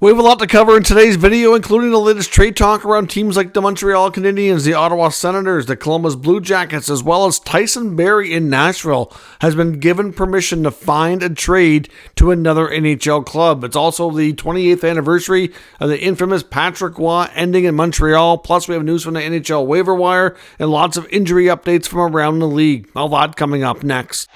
We have a lot to cover in today's video, including the latest trade talk around teams like the Montreal Canadiens, the Ottawa Senators, the Columbus Blue Jackets, as well as Tyson Barrie in Nashville has been given permission to find a trade to another NHL club. It's also the 28th anniversary of the infamous Patrick Roy ending in Montreal. Plus, we have news from the NHL waiver wire and lots of injury updates from around the league. All that coming up next.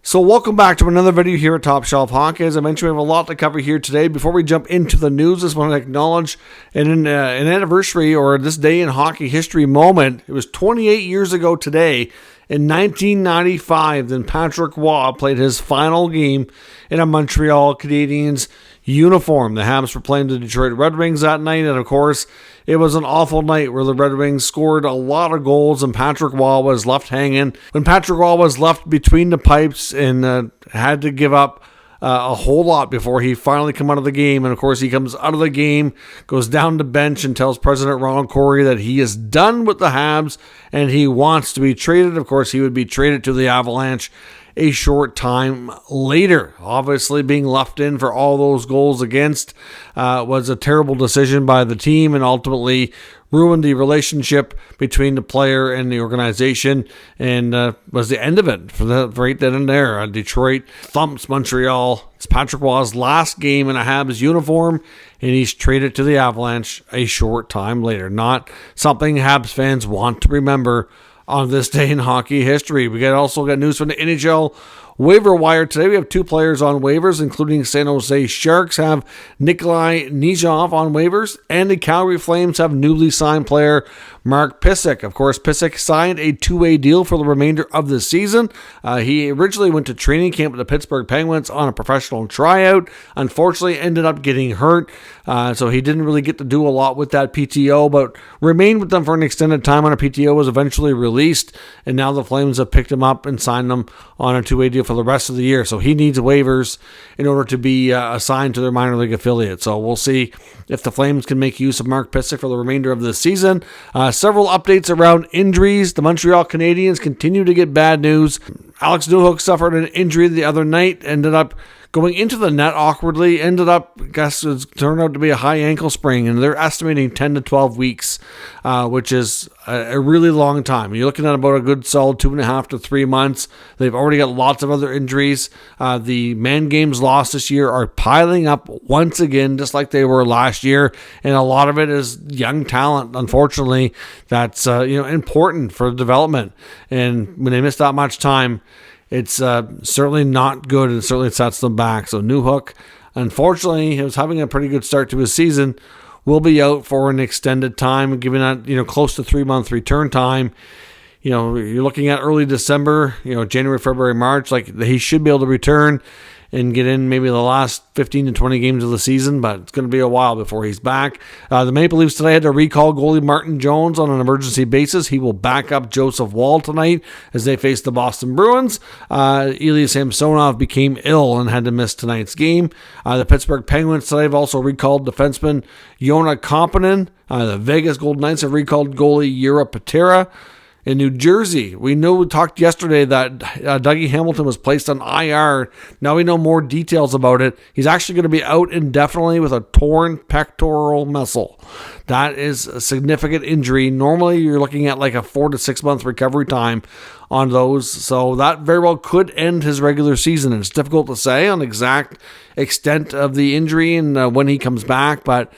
So welcome back to another video here at Top Shelf Hockey. As I mentioned, we have a lot to cover here today. Before we jump into the news, I just want to acknowledge an anniversary or this day in hockey history moment. It was 28 years ago today, in 1995, then Patrick Roy played his final game in a Montreal Canadiens uniform. The Habs were playing the Detroit Red Wings that night, and of course, it was an awful night where the Red Wings scored a lot of goals and Patrick Roy was left hanging. When Patrick Roy was left between the pipes and had to give up a whole lot before he finally come out of the game. And of course, he comes out of the game, goes down the bench and tells President Ronald Corey that he is done with the Habs and he wants to be traded. Of course, he would be traded to the Avalanche a short time later. Obviously, being left in for all those goals against was a terrible decision by the team and ultimately ruined the relationship between the player and the organization and was the end of it for right then and there. Detroit thumps Montreal. It's Patrick Roy's last game in a Habs uniform and he's traded to the Avalanche a short time later. Not something Habs fans want to remember on this day in hockey history. We also got news from the NHL waiver wire today. We have two players on waivers, including San Jose Sharks have Nikolai Nijov on waivers, and the Calgary Flames have newly signed player Mark Pysyk. Of course, Pysyk signed a two-way deal for the remainder of the season. He originally went to training camp with the Pittsburgh Penguins on a professional tryout. Unfortunately, ended up getting hurt, so he didn't really get to do a lot with that PTO, but remained with them for an extended time on a PTO, was eventually released, and now the Flames have picked him up and signed him on a two-way deal for the rest of the year. So he needs waivers in order to be assigned to their minor league affiliate. So we'll see if the Flames can make use of Mark Pysyk for the remainder of the season. Several updates around injuries. The Montreal Canadiens continue to get bad news. Alex Newhook suffered an injury the other night, ended up going into the net awkwardly, turned out to be a high ankle sprain, and they're estimating 10 to 12 weeks, which is a really long time. You're looking at about a good solid 2.5 to 3 months. They've already got lots of other injuries. The man games lost this year are piling up once again, just like they were last year, and a lot of it is young talent, unfortunately, that's important for development. And when they miss that much time, it's certainly not good, and certainly sets them back. So Newhook, unfortunately, he was having a pretty good start to his season, will be out for an extended time, given that close to 3-month return time. You're looking at early December, January, February, March. Like, he should be able to return and get in maybe the last 15 to 20 games of the season, but it's going to be a while before he's back. The Maple Leafs today had to recall goalie Martin Jones on an emergency basis. He will back up Joseph Woll tonight as they face the Boston Bruins. Ilya Samsonov became ill and had to miss tonight's game. The Pittsburgh Penguins today have also recalled defenseman Joona Koppanen. The Vegas Golden Knights have recalled goalie Jura Patera. In New Jersey, we talked yesterday that Dougie Hamilton was placed on IR. Now we know more details about it. He's actually going to be out indefinitely with a torn pectoral muscle. That is a significant injury. Normally, you're looking at like a 4 to 6 month recovery time on those. So that very well could end his regular season. And it's difficult to say on the exact extent of the injury and when he comes back, but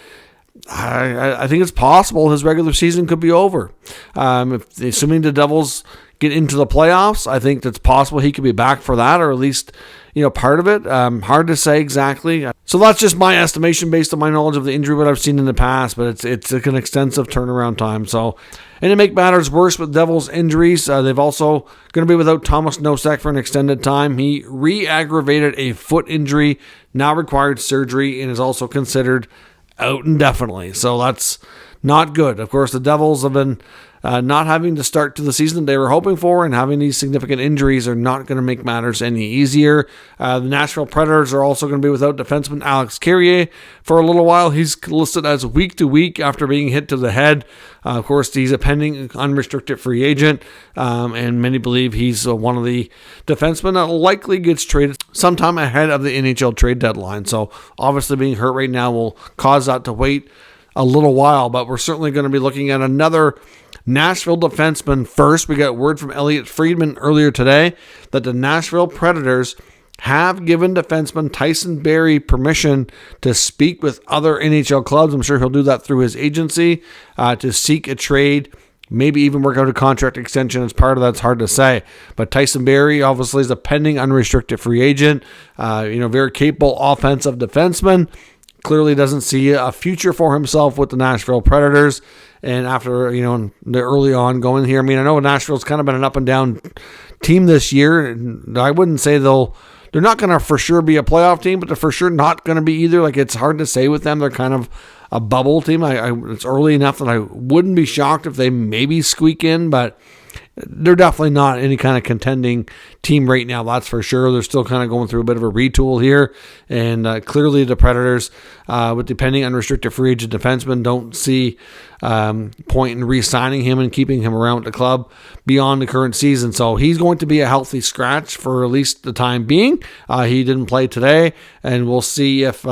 I think it's possible his regular season could be over. Assuming the Devils get into the playoffs, I think it's possible he could be back for that, or at least part of it. Hard to say exactly. So that's just my estimation based on my knowledge of the injury, what I've seen in the past, but it's an extensive turnaround time. So, and to make matters worse with Devils injuries, they've also going to be without Thomas Nosek for an extended time. He re-aggravated a foot injury, now required surgery, and is also considered out indefinitely. So that's not good. Of course, the Devils have been not having the start to the season they were hoping for, and having these significant injuries are not going to make matters any easier. The Nashville Predators are also going to be without defenseman Alex Carrier for a little while. He's listed as week to week after being hit to the head. Of course, he's a pending unrestricted free agent, and many believe he's one of the defensemen that likely gets traded sometime ahead of the NHL trade deadline. So obviously being hurt right now will cause that to wait a little while, but we're certainly going to be looking at another Nashville defenseman first. We got word from Elliotte Friedman earlier today that the Nashville Predators have given defenseman Tyson Barrie permission to speak with other NHL clubs. I'm sure he'll do that through his agency to seek a trade, maybe even work out a contract extension as part of that. It's hard to say. But Tyson Barrie obviously is a pending unrestricted free agent, very capable offensive defenseman. Clearly doesn't see a future for himself with the Nashville Predators. And after, the early on going here, I know Nashville's kind of been an up and down team this year. And I wouldn't say they're not going to for sure be a playoff team, but they're for sure not going to be either. Like, it's hard to say with them. They're kind of a bubble team. It's early enough that I wouldn't be shocked if they maybe squeak in, but they're definitely not any kind of contending team right now, that's for sure. They're still kind of going through a bit of a retool here, and clearly the Predators, with the pending unrestricted free agent defenseman, don't see point in re-signing him and keeping him around the club beyond the current season. So he's going to be a healthy scratch for at least the time being. He didn't play today, and we'll see if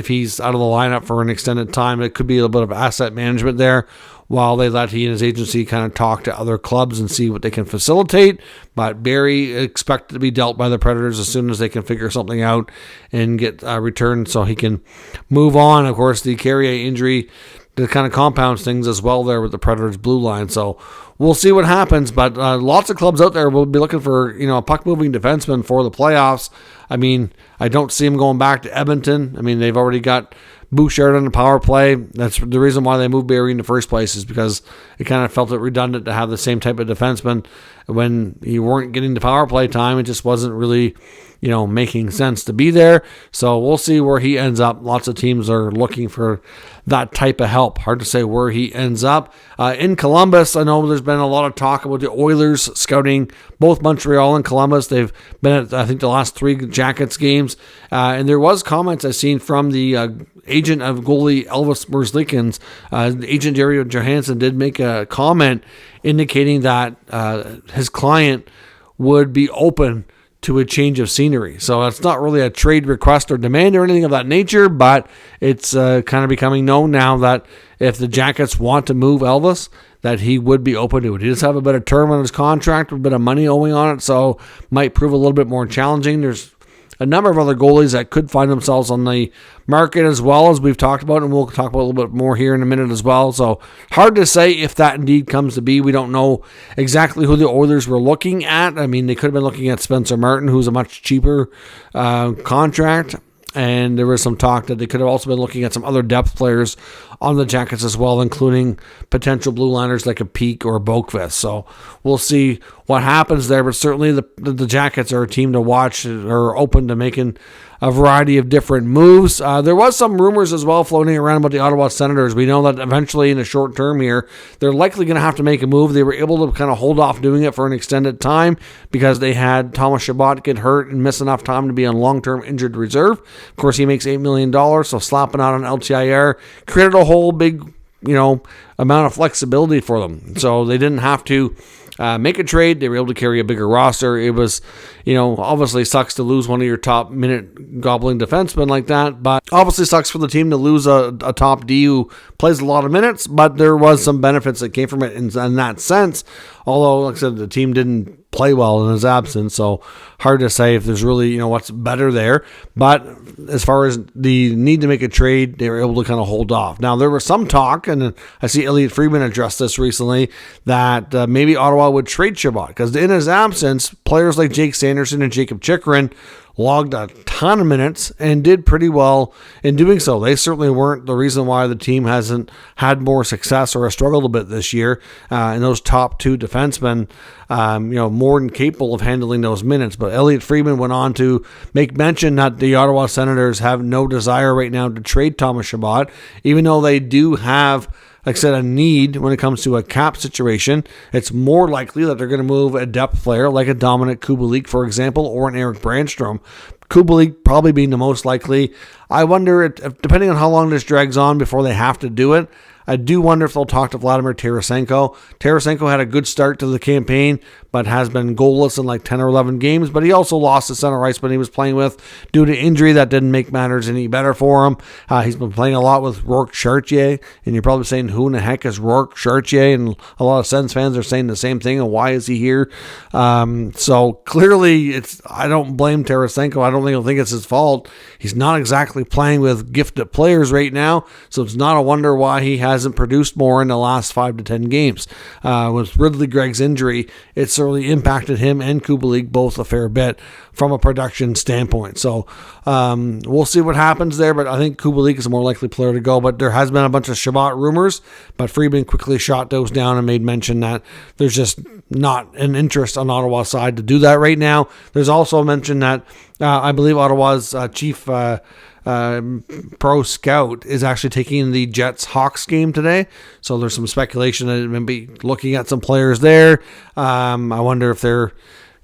he's out of the lineup for an extended time. It could be a little bit of asset management there, while they let he and his agency kind of talk to other clubs and see what they can facilitate. But Barrie expected to be dealt by the Predators as soon as they can figure something out and get returned so he can move on. Of course, the Carrier injury kind of compounds things as well there with the Predators' blue line. So we'll see what happens. But lots of clubs out there will be looking for a puck-moving defenseman for the playoffs. I don't see him going back to Edmonton. They've already got Bouchard on the power play. That's the reason why they moved Barrie in the first place, is because it kind of felt it redundant to have the same type of defenseman when you weren't getting the power play time. It just wasn't really, making sense to be there. So we'll see where he ends up. Lots of teams are looking for that type of help. Hard to say where he ends up. In Columbus, I know there's been a lot of talk about the Oilers scouting both Montreal and Columbus. They've been at, I think, the last 3 Jackets games. And there was comments I've seen from the agent of goalie Elvis Merzlikins. Agent Jerry Johansson did make a comment indicating that his client would be open to a change of scenery. So it's not really a trade request or demand or anything of that nature, but it's kind of becoming known now that if the Jackets want to move Elvis, that he would be open to it. He does have a bit of term on his contract, a bit of money owing on it, so might prove a little bit more challenging. There's a number of other goalies that could find themselves on the market as well, as we've talked about, and we'll talk about a little bit more here in a minute as well. So hard to say if that indeed comes to be. We don't know exactly who the Oilers were looking at. They could have been looking at Spencer Martin, who's a much cheaper contract. And there was some talk that they could have also been looking at some other depth players on the Jackets as well, including potential blue liners like a Peak or a Boqvist. So we'll see what happens there. But certainly the Jackets are a team to watch, or open to making a variety of different moves. There was some rumors as well floating around about the Ottawa Senators. We know that eventually in the short term here, they're likely going to have to make a move. They were able to kind of hold off doing it for an extended time because they had Thomas Chabot get hurt and miss enough time to be on long-term injured reserve. Of course, he makes $8 million, so slapping out on LTIR created a whole big, amount of flexibility for them. So they didn't have to make a trade. They were able to carry a bigger roster. It was, obviously sucks to lose one of your top minute gobbling defensemen like that, but obviously sucks for the team to lose a top D who plays a lot of minutes, but there was some benefits that came from it in that sense. Although, like I said, the team didn't play well in his absence, so hard to say if there's really, what's better there. But as far as the need to make a trade, they were able to kind of hold off. Now, there was some talk, and I see Elliotte Friedman address this recently, that maybe Ottawa would trade Chabot, because in his absence, players like Jake Sanderson and Jacob Chychrun logged a ton of minutes and did pretty well in doing so. They certainly weren't the reason why the team hasn't had more success or has struggled a bit this year. And those top 2 defensemen, more than capable of handling those minutes. But Elliotte Friedman went on to make mention that the Ottawa Senators have no desire right now to trade Thomas Chabot, even though they do have like I said, a need when it comes to a cap situation. It's more likely that they're going to move a depth player like a Dominic Kubalik, for example, or an Eric Brandstrom. Kubalik probably being the most likely. I wonder, if, depending on how long this drags on before they have to do it, I do wonder if they'll talk to Vladimir Tarasenko. Tarasenko had a good start to the campaign, but has been goalless in like 10 or 11 games. But he also lost the center iceman he was playing with due to injury. That didn't make matters any better for him. He's been playing a lot with Rourke Chartier, and you're probably saying, who in the heck is Rourke Chartier? And a lot of Sens fans are saying the same thing, and why is he here? So clearly, I don't blame Tarasenko. I don't think it's his fault. He's not exactly playing with gifted players right now, so it's not a wonder why he hasn't produced more in the last 5 to 10 games. With Ridley Gregg's injury, it certainly impacted him and Kubalik both a fair bit from a production standpoint. So we'll see what happens there, but I think Kubalik is a more likely player to go. But there has been a bunch of Shabbat rumors, but Friedman quickly shot those down and made mention that there's just not an interest on Ottawa's side to do that right now. There's also mention that I believe Ottawa's chief pro scout is actually taking the Jets-Hawks game today. So there's some speculation that it may be looking at some players there. I wonder if they're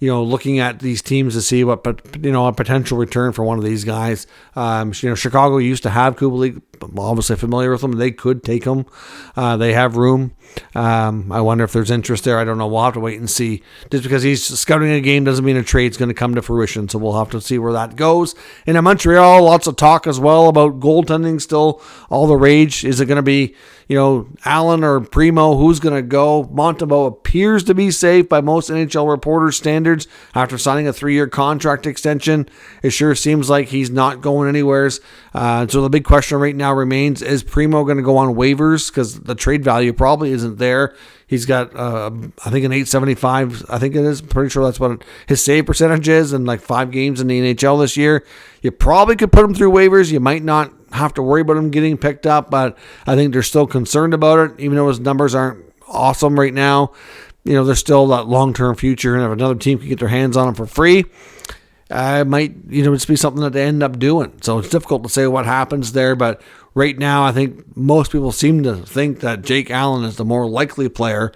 looking at these teams to see what, a potential return for one of these guys. Chicago used to have Kubalik, obviously familiar with them. They could take him. They have room. I wonder if there's interest there. I don't know. We'll have to wait and see. Just because he's scouting a game doesn't mean a trade's going to come to fruition. So we'll have to see where that goes. And in Montreal, lots of talk as well about goaltending still. All the rage. Is it going to be, Allen or Primo? Who's going to go? Montembeault appears to be safe by most NHL reporters' standards after signing a 3-year contract extension. It sure seems like he's not going anywhere. So the big question right now remains, is Primo going to go on waivers? Because the trade value probably isn't there. He's got, I think, an 875. I think it is. Pretty sure that's what his save percentage is in like 5 games in the NHL this year. You probably could put him through waivers. You might not have to worry about him getting picked up, but I think they're still concerned about it, even though his numbers aren't awesome right now. There's still that long-term future, and if another team can get their hands on him for free, it might, just be something that they end up doing. So it's difficult to say what happens there, but right now I think most people seem to think that Jake Allen is the more likely player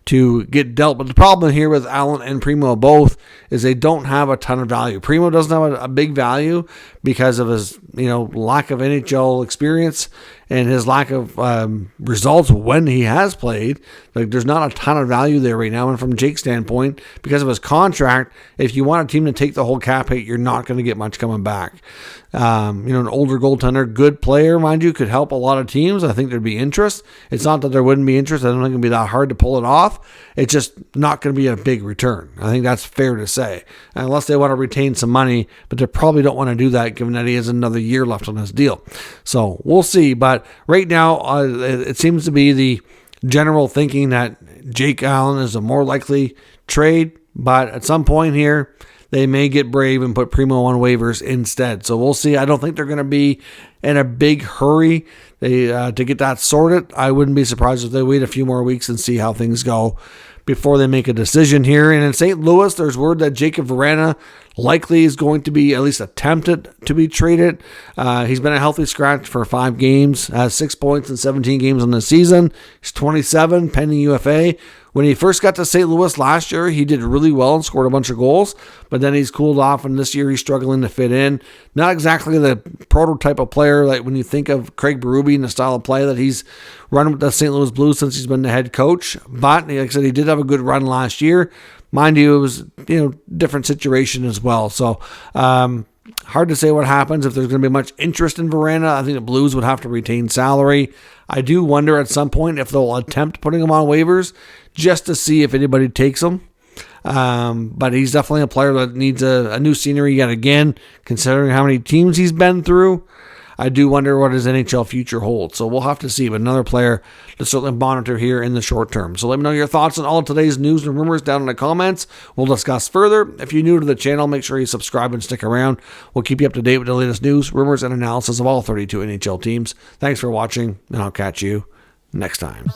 to get dealt. But the problem here with Allen and Primo both is they don't have a ton of value. Primo doesn't have a big value because of his, lack of NHL experience and his lack of results when he has played. Like, there's not a ton of value there right now. And from Jake's standpoint, because of his contract, if you want a team to take the whole cap hit, you're not going to get much coming back. An older goaltender, good player, mind you, could help a lot of teams. I think there'd be interest. It's not that there wouldn't be interest. I don't think it'd be that hard to pull it off. It's just not going to be a big return. I think that's fair to say. Unless they want to retain some money, but they probably don't want to do that given that he has another year left on his deal. So we'll see. But right now, it seems to be the general thinking that Jake Allen is a more likely trade. But at some point here, they may get brave and put Primo on waivers instead. So we'll see. I don't think they're going to be in a big hurry to get that sorted. I wouldn't be surprised if they wait a few more weeks and see how things go before they make a decision here. And in St. Louis, there's word that Jacob Vrana likely is going to be at least attempted to be traded. He's been a healthy scratch for 5 games, has 6 points in 17 games on the season. He's 27, pending UFA. When he first got to St. Louis last year, he did really well and scored a bunch of goals, but then he's cooled off, and this year he's struggling to fit in. Not exactly the prototype of player, like when you think of Craig Berube and the style of play that he's run with the St. Louis Blues since he's been the head coach. But, like I said, he did have a good run last year. Mind you, it was, different situation as well. So, hard to say what happens if there's going to be much interest in Vrana. I think the Blues would have to retain salary. I do wonder at some point if they'll attempt putting him on waivers just to see if anybody takes him. But he's definitely a player that needs a new scenery yet again, considering how many teams he's been through. I do wonder what his NHL future holds. So we'll have to see. But another player to certainly monitor here in the short term. So let me know your thoughts on all of today's news and rumors down in the comments. We'll discuss further. If you're new to the channel, make sure you subscribe and stick around. We'll keep you up to date with the latest news, rumors, and analysis of all 32 NHL teams. Thanks for watching, and I'll catch you next time.